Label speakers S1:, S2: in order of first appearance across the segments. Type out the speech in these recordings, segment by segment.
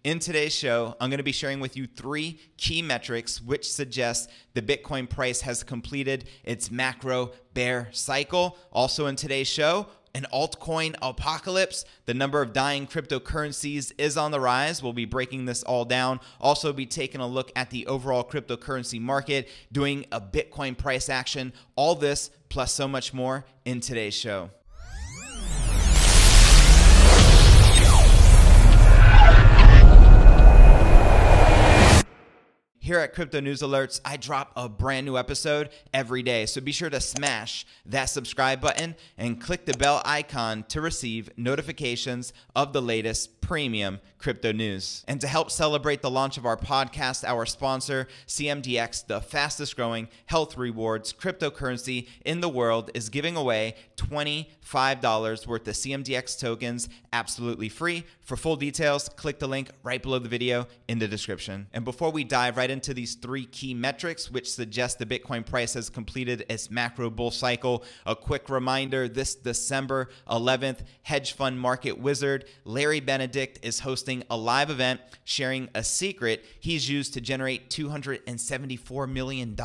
S1: In today's show, I'm going to be sharing with you 3 key metrics which suggest the Bitcoin price has completed its macro bear cycle. Also in today's show, an altcoin apocalypse. The number of dying cryptocurrencies is on the rise. We'll be breaking this all down. Also be taking a look at the overall cryptocurrency market, doing a Bitcoin price action. All this plus so much more in today's show. Here at Crypto News Alerts, I drop a brand new episode every day, so be sure to smash that subscribe button and click the bell icon to receive notifications of the latest premium crypto news. And to help celebrate the launch of our podcast, our sponsor, CMDX, the fastest growing health rewards cryptocurrency in the world, is giving away $25 worth of CMDX tokens absolutely free. For full details, click the link right below the video in the description. And before we dive right into these 3 key metrics which suggest the Bitcoin price has completed its macro bull cycle, a quick reminder: this December 11th, hedge fund market wizard Larry Benedict is hosting a live event sharing a secret he's used to generate $274 million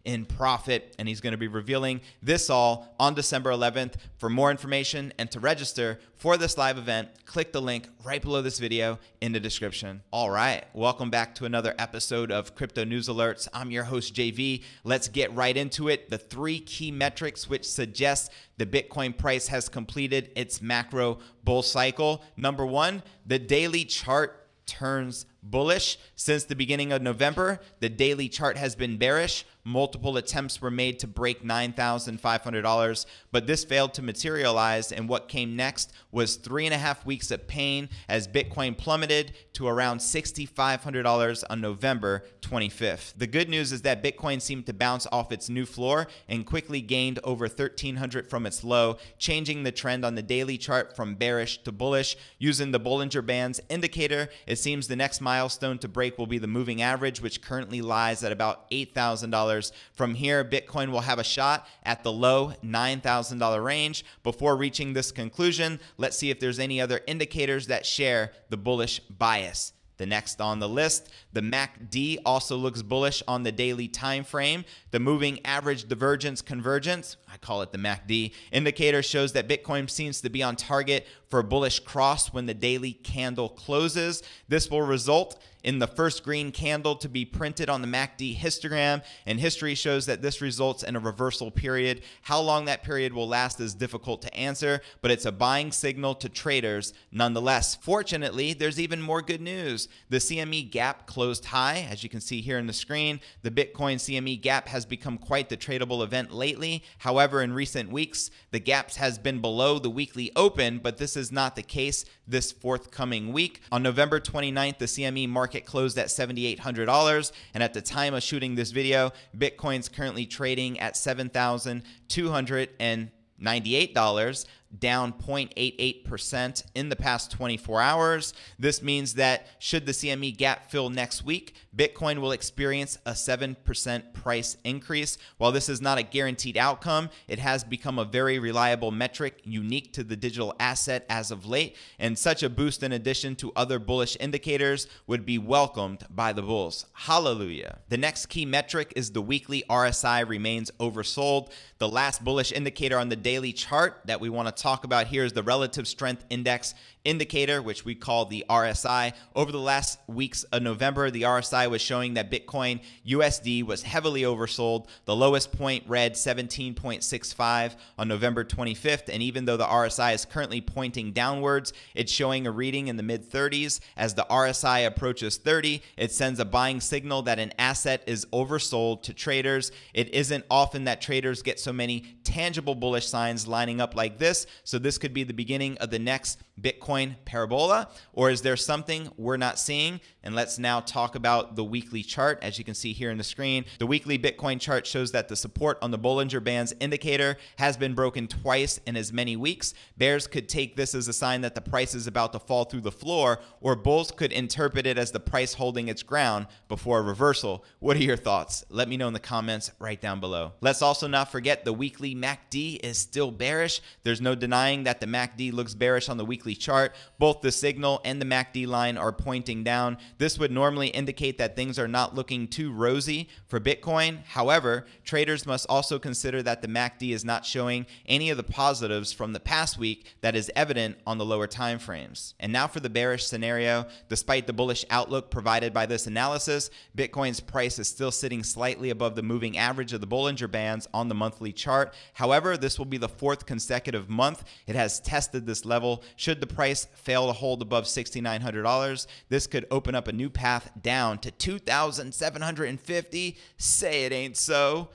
S1: in profit, and he's going to be revealing this all on December 11th. For more information and to register for this live event, click the link right below this video in the description. All right, welcome back to another episode of Crypto News Alerts. I'm your host, JV. Let's get right into it. The 3 key metrics which suggest the Bitcoin price has completed its macro bull cycle. Number 1, the daily chart turns bullish. Since the beginning of November, the daily chart has been bearish. Multiple attempts were made to break $9,500, but this failed to materialize, and what came next was 3.5 weeks of pain as Bitcoin plummeted to around $6,500 on November 25th. The good news is that Bitcoin seemed to bounce off its new floor and quickly gained over $1,300 from its low, changing the trend on the daily chart from bearish to bullish. Using the Bollinger Bands indicator, it seems the next milestone to break will be the moving average, which currently lies at about $8,000. From here, Bitcoin will have a shot at the low $9,000 range. Before reaching this conclusion, let's see if there's any other indicators that share the bullish bias. The next on the list, the MACD also looks bullish on the daily time frame. The moving average divergence convergence, I call it the MACD, indicator shows that Bitcoin seems to be on target for a bullish cross when the daily candle closes. This will result in the first green candle to be printed on the MACD histogram, and history shows that this results in a reversal period. How long that period will last is difficult to answer, but it's a buying signal to traders nonetheless. Fortunately, there's even more good news. The CME gap closed high, as you can see here on the screen. The Bitcoin CME gap has become quite the tradable event lately. However, in recent weeks, the gap has been below the weekly open, but this is not the case this forthcoming week. On November 29th, the CME market closed at $7,800, and at the time of shooting this video, Bitcoin's currently trading at $7,298, down 0.88% in the past 24 hours. This means that should the CME gap fill next week, Bitcoin will experience a 7% price increase. While this is not a guaranteed outcome, it has become a very reliable metric unique to the digital asset as of late, and such a boost in addition to other bullish indicators would be welcomed by the bulls. Hallelujah. The next key metric is the weekly RSI remains oversold. The last bullish indicator on the daily chart that we want to talk about here is the relative strength index indicator, which we call the RSI. Over the last weeks of November, the RSI was showing that Bitcoin USD was heavily oversold. The lowest point read 17.65 on November 25th, and even though the RSI is currently pointing downwards, it's showing a reading in the mid-30s. As the RSI approaches 30, it sends a buying signal that an asset is oversold to traders. It isn't often that traders get so many tangible bullish signs lining up like this, so this could be the beginning of the next Bitcoin parabola, or is there something we're not seeing? And let's now talk about the weekly chart. As you can see here on the screen, the weekly Bitcoin chart shows that the support on the Bollinger Bands indicator has been broken twice in as many weeks. Bears could take this as a sign that the price is about to fall through the floor, or bulls could interpret it as the price holding its ground before a reversal. What are your thoughts? Let me know in the comments right down below. Let's also not forget the weekly MACD is still bearish. There's no denying that the MACD looks bearish on the weekly chart. chart, both the signal and the MACD line are pointing down. This would normally indicate that things are not looking too rosy for Bitcoin. However, traders must also consider that the MACD is not showing any of the positives from the past week that is evident on the lower time frames. And now for the bearish scenario. Despite the bullish outlook provided by this analysis, Bitcoin's price is still sitting slightly above the moving average of the Bollinger Bands on the monthly chart. However, this will be the fourth consecutive month it has tested this level. Should the price fail to hold above $6,900, this could open up a new path down to $2,750. Say it ain't so.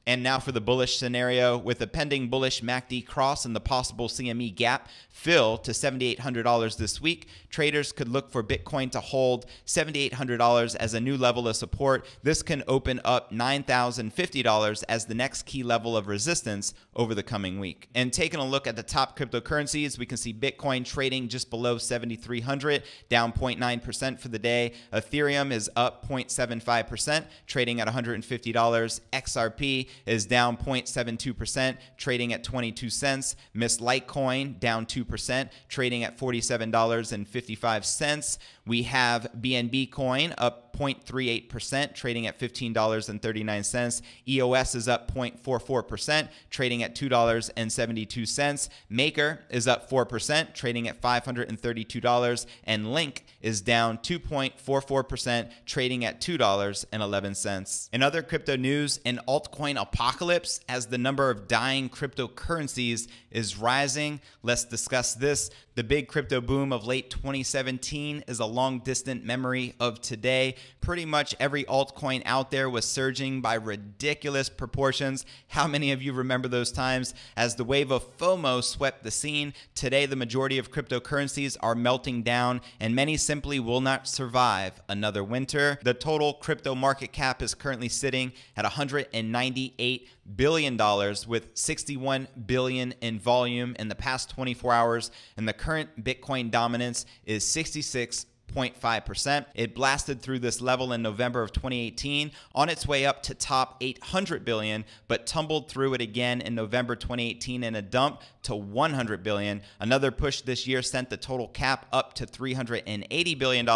S1: And now for the bullish scenario. With a pending bullish MACD cross and the possible CME gap fill to $7,800 this week, traders could look for Bitcoin to hold $7,800 as a new level of support. This can open up $9,050 as the next key level of resistance over the coming week. And taking a look at the top cryptocurrencies, we can see Bitcoin trading just below 7,300, down 0.9% for the day. Ethereum is up 0.75%, trading at $150. XRP is down 0.72%, trading at 22 cents. Miss Litecoin down 2%, trading at $47.55. We have BNB coin up 0.38%, trading at $15.39. EOS is up 0.44%, trading at $2.72. Maker is up 4%, trading at $532. And Link is down 2.44%, trading at $2.11. In other crypto news, an altcoin apocalypse as the number of dying cryptocurrencies is rising. Let's discuss this. The big crypto boom of late 2017 is a long distant memory of today. Pretty much every altcoin out there was surging by ridiculous proportions. How many of you remember those times? As the wave of FOMO swept the scene, today the majority of cryptocurrencies are melting down and many simply will not survive another winter. The total crypto market cap is currently sitting at $198 billion with $61 billion in volume in the past 24 hours, and the current Bitcoin dominance is 66.5%. It blasted through this level in November of 2018 on its way up to top 800 billion, but tumbled through it again in November 2018 in a dump to 100 billion. Another push this year sent the total cap up to $380 billion,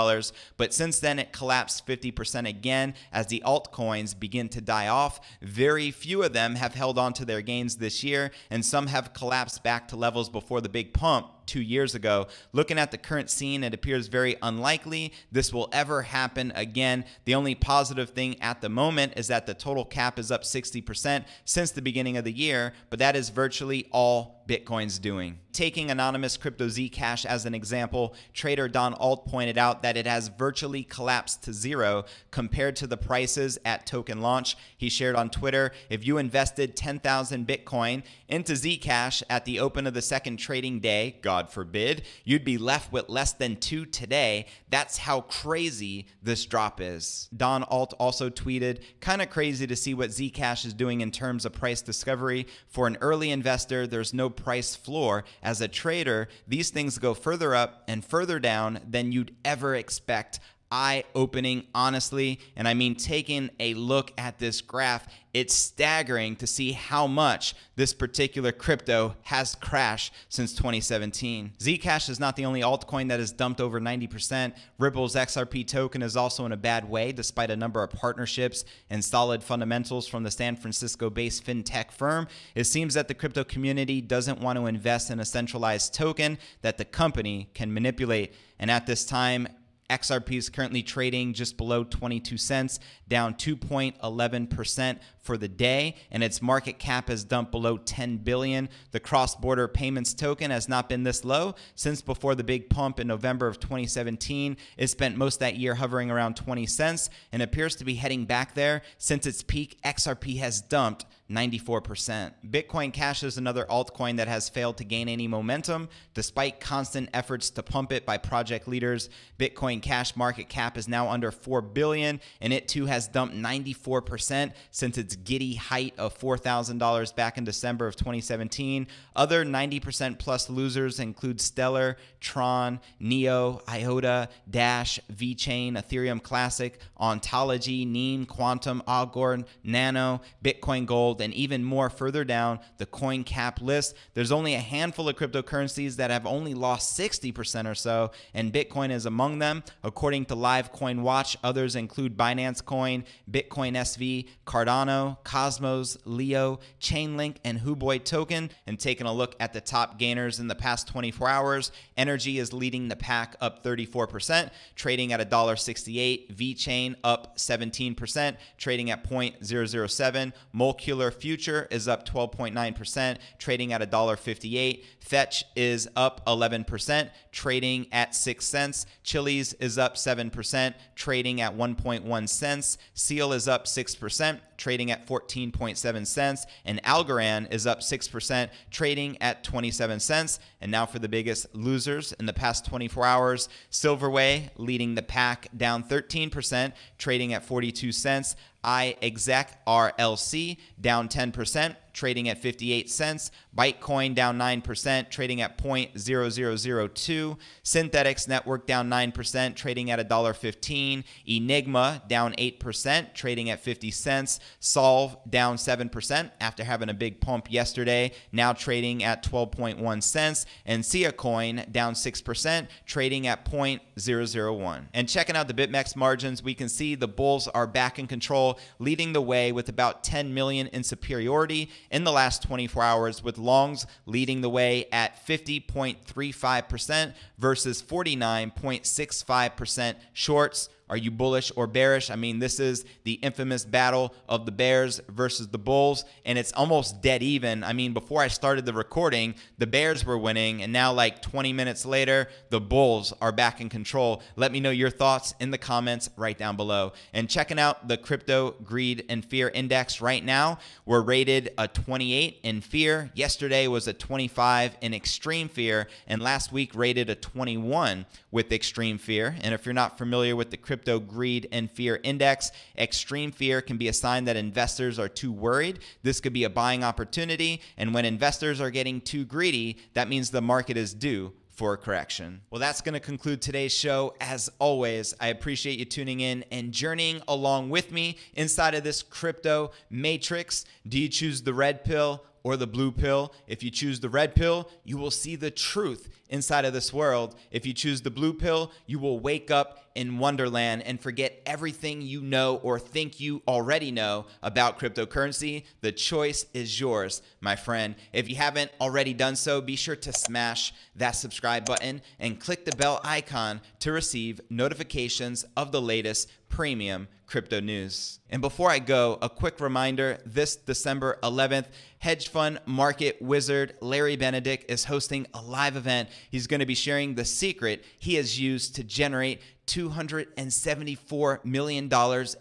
S1: but since then it collapsed 50% again as the altcoins begin to die off. Very few of them have held on to their gains this year, and some have collapsed back to levels before the big pump 2 years ago. Looking at the current scene, it appears very unlikely this will ever happen again. The only positive thing at the moment is that the total cap is up 60% since the beginning of the year, but that is virtually all Bitcoin's doing. Taking anonymous crypto Zcash as an example, trader Don Alt pointed out that it has virtually collapsed to zero compared to the prices at token launch. He shared on Twitter, if you invested 10,000 Bitcoin into Zcash at the open of the second trading day, God forbid, you'd be left with less than 2 today. That's how crazy this drop is. Don Alt also tweeted, kind of crazy to see what Zcash is doing in terms of price discovery. For an early investor, there's no price floor. As a trader, these things go further up and further down than you'd ever expect. Eye-opening, honestly. And I mean, taking a look at this graph, it's staggering to see how much this particular crypto has crashed since 2017. Zcash is not the only altcoin that has dumped over 90%. Ripple's XRP token is also in a bad way despite a number of partnerships and solid fundamentals from the San Francisco-based fintech firm. It seems that the crypto community doesn't want to invest in a centralized token that the company can manipulate. And at this time, XRP is currently trading just below 22 cents, down 2.11% for the day, and its market cap has dumped below 10 billion. The cross-border payments token has not been this low since before the big pump in November of 2017. It spent most of that year hovering around 20 cents and appears to be heading back there. Since its peak, XRP has dumped 94%. Bitcoin Cash is another altcoin that has failed to gain any momentum despite constant efforts to pump it by project leaders. Bitcoin Cash market cap is now under 4 billion, and it too has dumped 94% since its giddy height of $4,000 back in December of 2017. Other 90% plus losers include Stellar, Tron, Neo, IOTA, Dash, VeChain, Ethereum Classic, Ontology, Neem, Quantum, Algorand, Nano, Bitcoin Gold, gold, and even more further down the coin cap list. There's only a handful of cryptocurrencies that have only lost 60% or so, and Bitcoin is among them. According to Live Coin Watch, others include Binance Coin, Bitcoin SV, Cardano, Cosmos, Leo, Chainlink, and Huobi token. And taking a look at the top gainers in the past 24 hours, Energy is leading the pack up 34%, trading at $1.68. VeChain up 17%, trading at 0.007. Molecular Future is up 12.9%, trading at $1.58. Fetch is up 11%, trading at 6 cents. Chiliz is up 7%, trading at 1.1 cents. Seal is up 6%, trading at 14.7 cents. And Algorand is up 6%, trading at 27 cents. And now for the biggest losers in the past 24 hours, Silverway leading the pack down 13%, trading at 42 cents. iExec RLC down 10%, trading at 58 cents. Bytecoin down 9%, trading at 0.0002. Synthetics Network down 9%, trading at $1.15. Enigma down 8%, trading at 50 cents. Solve down 7% after having a big pump yesterday, now trading at 12.1 cents. And Siacoin down 6%, trading at 0.001. And checking out the BitMEX margins, we can see the bulls are back in control, leading the way with about 10 million in superiority in the last 24 hours, with longs leading the way at 50.35% versus 49.65% shorts. Are you bullish or bearish? I mean, this is the infamous battle of the bears versus the bulls, and it's almost dead even. I mean, before I started the recording, the bears were winning, and now like 20 minutes later, the bulls are back in control. Let me know your thoughts in the comments right down below. And checking out the crypto greed and fear index right now, we're rated a 28 in fear. Yesterday was a 25 in extreme fear, and last week rated a 21 with extreme fear. And if you're not familiar with the crypto greed and fear index, extreme fear can be a sign that investors are too worried. This could be a buying opportunity, and when investors are getting too greedy, that means the market is due for a correction. Well, that's going to conclude today's show. As always, I appreciate you tuning in and journeying along with me inside of this crypto matrix. Do you choose the red pill or the blue pill? If you choose the red pill, you will see the truth inside of this world. If you choose the blue pill, you will wake up in Wonderland and forget everything you know or think you already know about cryptocurrency. The choice is yours, my friend. If you haven't already done so, be sure to smash that subscribe button and click the bell icon to receive notifications of the latest premium crypto news. And before I go, a quick reminder, this December 11th, hedge fund market wizard Larry Benedict is hosting a live event. He's going to be sharing the secret he has used to generate $274 million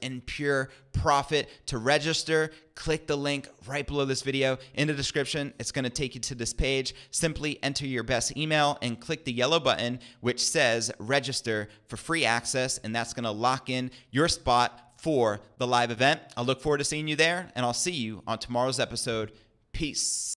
S1: in pure profit. To register, click the link right below this video in the description. It's going to take you to this page. Simply enter your best email and click the yellow button which says register for free access, and that's going to lock in your spot for the live event. I look forward to seeing you there, and I'll see you on tomorrow's episode. Peace.